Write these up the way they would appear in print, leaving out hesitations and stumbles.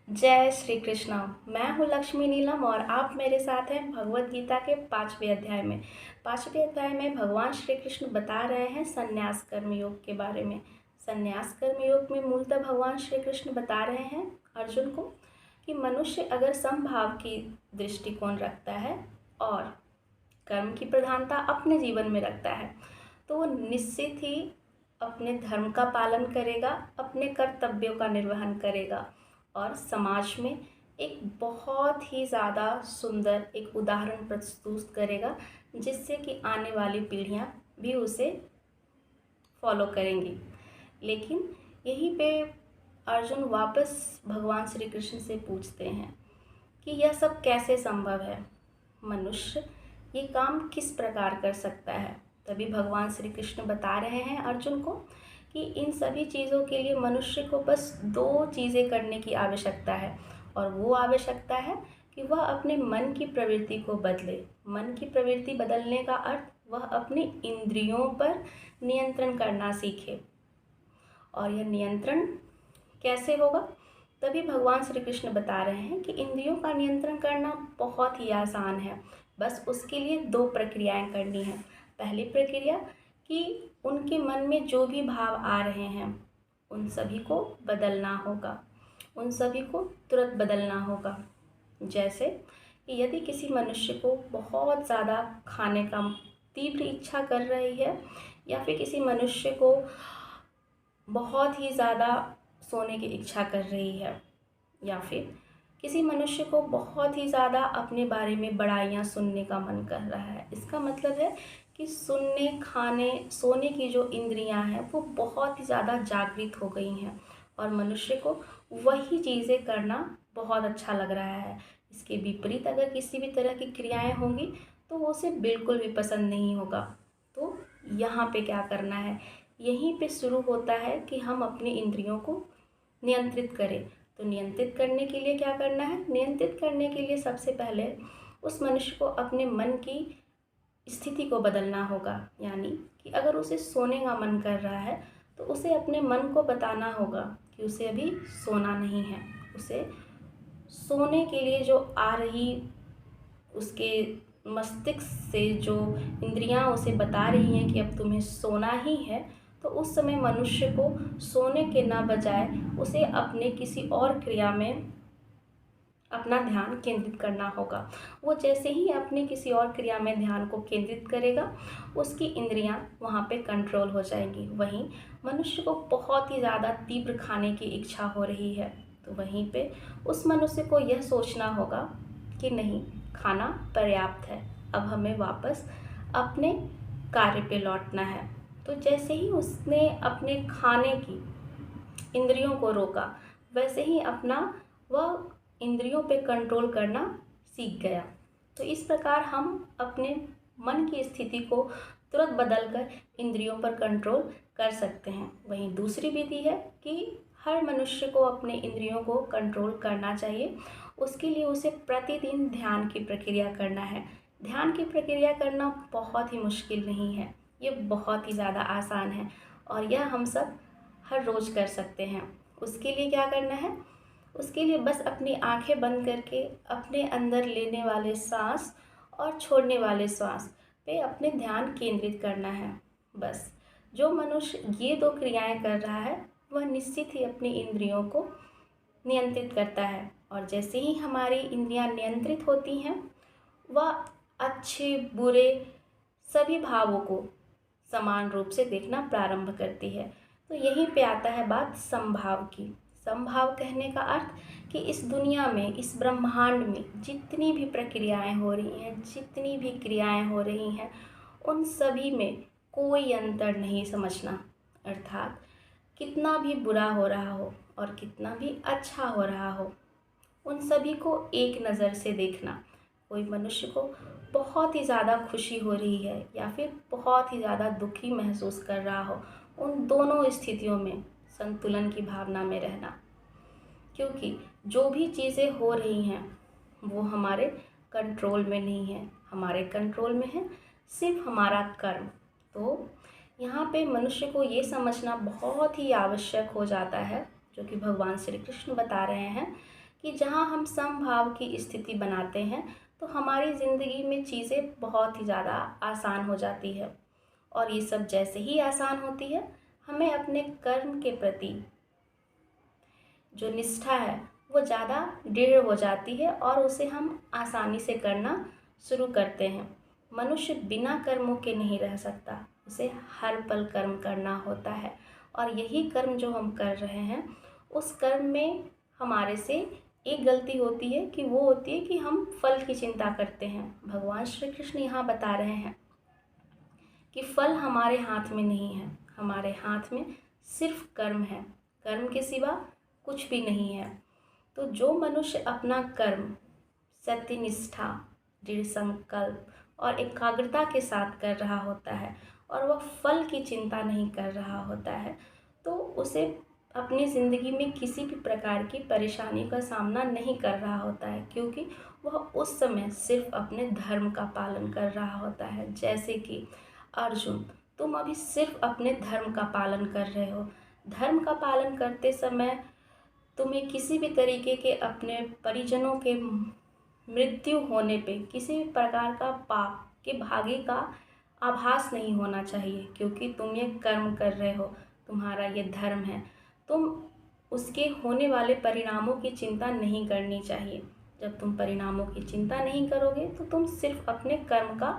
जय श्री कृष्णा। मैं हूँ लक्ष्मी नीलम और आप मेरे साथ हैं भगवत गीता के 5वें अध्याय में। 5वें अध्याय में भगवान श्री कृष्ण बता रहे हैं संन्यास कर्म योग के बारे में। संन्यास कर्म योग में मूलतः भगवान श्री कृष्ण बता रहे हैं अर्जुन को कि मनुष्य अगर समभाव की दृष्टिकोण रखता है और कर्म की प्रधानता अपने जीवन में रखता है तो वो निश्चित ही अपने धर्म का पालन करेगा, अपने कर्तव्यों का निर्वहन करेगा और समाज में एक बहुत ही ज़्यादा सुंदर एक उदाहरण प्रस्तुत करेगा, जिससे कि आने वाली पीढ़ियां भी उसे फॉलो करेंगी। लेकिन यहीं पे अर्जुन वापस भगवान श्री कृष्ण से पूछते हैं कि यह सब कैसे संभव है, मनुष्य ये काम किस प्रकार कर सकता है। तभी भगवान श्री कृष्ण बता रहे हैं अर्जुन को कि इन सभी चीज़ों के लिए मनुष्य को बस 2 चीज़ें करने की आवश्यकता है और वो आवश्यकता है कि वह अपने मन की प्रवृत्ति को बदले। मन की प्रवृत्ति बदलने का अर्थ वह अपनी इंद्रियों पर नियंत्रण करना सीखे। और यह नियंत्रण कैसे होगा? तभी भगवान श्री कृष्ण बता रहे हैं कि इंद्रियों का नियंत्रण करना बहुत ही आसान है। बस उसके लिए 2 प्रक्रियाएं करनी है। पहली प्रक्रिया कि उनके मन में जो भी भाव आ रहे हैं उन सभी को बदलना होगा, उन सभी को तुरंत बदलना होगा। जैसे कि यदि किसी मनुष्य को बहुत ज़्यादा खाने का तीव्र इच्छा कर रही है या फिर किसी मनुष्य को बहुत ही ज़्यादा सोने की इच्छा कर रही है या फिर किसी मनुष्य को बहुत ही ज़्यादा अपने बारे में बड़ाइयाँ सुनने का मन कर रहा है, इसका मतलब है कि सुनने, खाने, सोने की जो इंद्रियां हैं वो बहुत ही ज़्यादा जागृत हो गई हैं और मनुष्य को वही चीज़ें करना बहुत अच्छा लग रहा है। इसके विपरीत अगर किसी भी तरह की क्रियाएं होंगी तो वो उसे बिल्कुल भी पसंद नहीं होगा। तो यहाँ पे क्या करना है, यहीं पे शुरू होता है कि हम अपनी इंद्रियों को नियंत्रित करें। तो नियंत्रित करने के लिए क्या करना है? नियंत्रित करने के लिए सबसे पहले उस मनुष्य को अपने मन की स्थिति को बदलना होगा। यानी कि अगर उसे सोने का मन कर रहा है तो उसे अपने मन को बताना होगा कि उसे अभी सोना नहीं है। उसे सोने के लिए जो आ रही उसके मस्तिष्क से जो इंद्रियां उसे बता रही हैं कि अब तुम्हें सोना ही है, तो उस समय मनुष्य को सोने के ना बजाय उसे अपने किसी और क्रिया में अपना ध्यान केंद्रित करना होगा। वो जैसे ही अपने किसी और क्रिया में ध्यान को केंद्रित करेगा उसकी इंद्रियां वहाँ पे कंट्रोल हो जाएंगी। वहीं मनुष्य को बहुत ही ज़्यादा तीव्र खाने की इच्छा हो रही है तो वहीं पे उस मनुष्य को यह सोचना होगा कि नहीं, खाना पर्याप्त है, अब हमें वापस अपने कार्य पे लौटना है। तो जैसे ही उसने अपने खाने की इंद्रियों को रोका वैसे ही अपना वह इंद्रियों पे कंट्रोल करना सीख गया। तो इस प्रकार हम अपने मन की स्थिति को तुरंत बदलकर इंद्रियों पर कंट्रोल कर सकते हैं। वहीं दूसरी विधि है कि हर मनुष्य को अपने इंद्रियों को कंट्रोल करना चाहिए। उसके लिए उसे प्रतिदिन ध्यान की प्रक्रिया करना है। ध्यान की प्रक्रिया करना बहुत ही मुश्किल नहीं है, ये बहुत ही ज़्यादा आसान है और यह हम सब हर रोज़ कर सकते हैं। उसके लिए क्या करना है? उसके लिए बस अपनी आंखें बंद करके अपने अंदर लेने वाले सांस और छोड़ने वाले सांस पे अपने ध्यान केंद्रित करना है। बस जो मनुष्य ये 2 क्रियाएं कर रहा है वह निश्चित ही अपनी इंद्रियों को नियंत्रित करता है और जैसे ही हमारी इंद्रियां नियंत्रित होती हैं वह अच्छे बुरे सभी भावों को समान रूप से देखना प्रारंभ करती है। तो यहीं पे आता है बात समभाव की। समभाव कहने का अर्थ कि इस दुनिया में, इस ब्रह्मांड में जितनी भी प्रक्रियाएं हो रही हैं, जितनी भी क्रियाएं हो रही हैं, उन सभी में कोई अंतर नहीं समझना। अर्थात कितना भी बुरा हो रहा हो और कितना भी अच्छा हो रहा हो, उन सभी को एक नज़र से देखना। कोई मनुष्य को बहुत ही ज़्यादा खुशी हो रही है या फिर बहुत ही ज़्यादा दुखी महसूस कर रहा हो, उन दोनों स्थितियों में संतुलन की भावना में रहना। क्योंकि जो भी चीज़ें हो रही हैं वो हमारे कंट्रोल में नहीं है, हमारे कंट्रोल में है सिर्फ हमारा कर्म। तो यहाँ पे मनुष्य को ये समझना बहुत ही आवश्यक हो जाता है, जो कि भगवान श्री कृष्ण बता रहे हैं कि जहाँ हम समभाव की स्थिति बनाते हैं तो हमारी ज़िंदगी में चीज़ें बहुत ही ज़्यादा आसान हो जाती है। और ये सब जैसे ही आसान होती है, हमें अपने कर्म के प्रति जो निष्ठा है वो ज़्यादा दृढ़ हो जाती है और उसे हम आसानी से करना शुरू करते हैं। मनुष्य बिना कर्मों के नहीं रह सकता, उसे हर पल कर्म करना होता है। और यही कर्म जो हम कर रहे हैं, उस कर्म में हमारे से एक गलती होती है कि वो होती है कि हम फल की चिंता करते हैं। भगवान श्री कृष्ण यहाँ बता रहे हैं कि फल हमारे हाथ में नहीं है, हमारे हाथ में सिर्फ कर्म है, कर्म के सिवा कुछ भी नहीं है। तो जो मनुष्य अपना कर्म सत्यनिष्ठा, दृढ़ संकल्प और एकाग्रता के साथ कर रहा होता है और वह फल की चिंता नहीं कर रहा होता है, तो उसे अपनी ज़िंदगी में किसी भी प्रकार की परेशानी का सामना नहीं कर रहा होता है, क्योंकि वह उस समय सिर्फ अपने धर्म का पालन कर रहा होता है। जैसे कि अर्जुन, तुम अभी सिर्फ अपने धर्म का पालन कर रहे हो। धर्म का पालन करते समय तुम्हें किसी भी तरीके के अपने परिजनों के मृत्यु होने पे किसी भी प्रकार का पाप के भागी का आभास नहीं होना चाहिए, क्योंकि तुम ये कर्म कर रहे हो, तुम्हारा ये धर्म है। तुम उसके होने वाले परिणामों की चिंता नहीं करनी चाहिए। जब तुम परिणामों की चिंता नहीं करोगे तो तुम सिर्फ अपने कर्म का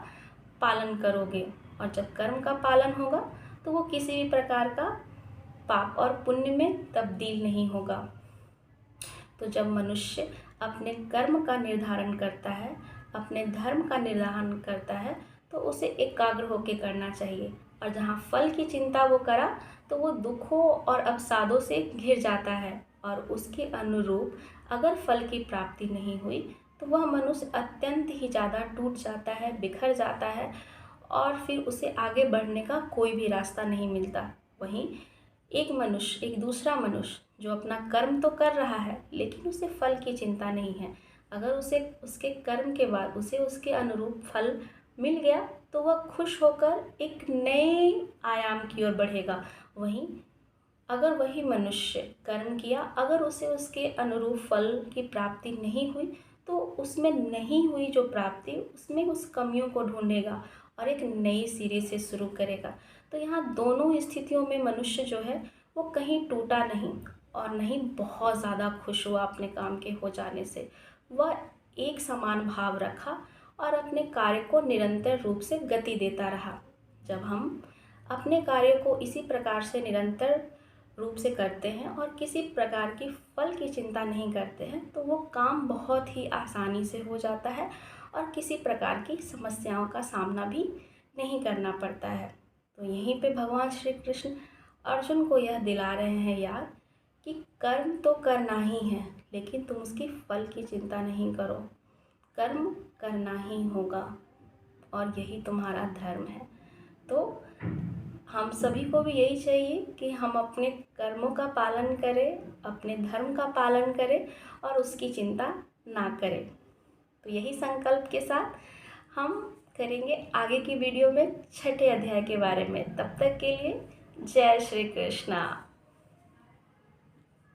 पालन करोगे, और जब कर्म का पालन होगा तो वो किसी भी प्रकार का पाप और पुण्य में तब्दील नहीं होगा। तो जब मनुष्य अपने कर्म का निर्धारण करता है, अपने धर्म का निर्धारण करता है, तो उसे एकाग्र होकर करना चाहिए। और जहाँ फल की चिंता वो करा तो वो दुखों और अवसादों से घिर जाता है, और उसके अनुरूप अगर फल की प्राप्ति नहीं हुई तो वह मनुष्य अत्यंत ही ज़्यादा टूट जाता है, बिखर जाता है, और फिर उसे आगे बढ़ने का कोई भी रास्ता नहीं मिलता। वहीं एक दूसरा मनुष्य जो अपना कर्म तो कर रहा है लेकिन उसे फल की चिंता नहीं है, अगर उसे उसके कर्म के बाद उसे उसके अनुरूप फल मिल गया तो वह खुश होकर एक नए आयाम की ओर बढ़ेगा। वहीं अगर वही मनुष्य कर्म किया, अगर उसे उसके अनुरूप फल की प्राप्ति नहीं हुई, तो उसमें नहीं हुई जो प्राप्ति, उसमें उस कमियों को ढूंढेगा और एक नई सिरे से शुरू करेगा। तो यहाँ दोनों स्थितियों में मनुष्य जो है वो कहीं टूटा नहीं और नहीं बहुत ज़्यादा खुश हुआ अपने काम के हो जाने से। वह एक समान भाव रखा और अपने कार्य को निरंतर रूप से गति देता रहा। जब हम अपने कार्य को इसी प्रकार से निरंतर रूप से करते हैं और किसी प्रकार की फल की चिंता नहीं करते हैं, तो वो काम बहुत ही आसानी से हो जाता है और किसी प्रकार की समस्याओं का सामना भी नहीं करना पड़ता है। तो यहीं पे भगवान श्री कृष्ण अर्जुन को यह दिला रहे हैं याद कि कर्म तो करना ही है, लेकिन तुम उसकी फल की चिंता नहीं करो, कर्म करना ही होगा और यही तुम्हारा धर्म है। तो हम सभी को भी यही चाहिए कि हम अपने कर्मों का पालन करें, अपने धर्म का पालन करें और उसकी चिंता ना करें। तो यही संकल्प के साथ हम करेंगे आगे की वीडियो में छठे अध्याय के बारे में। तब तक के लिए जय श्री कृष्णा।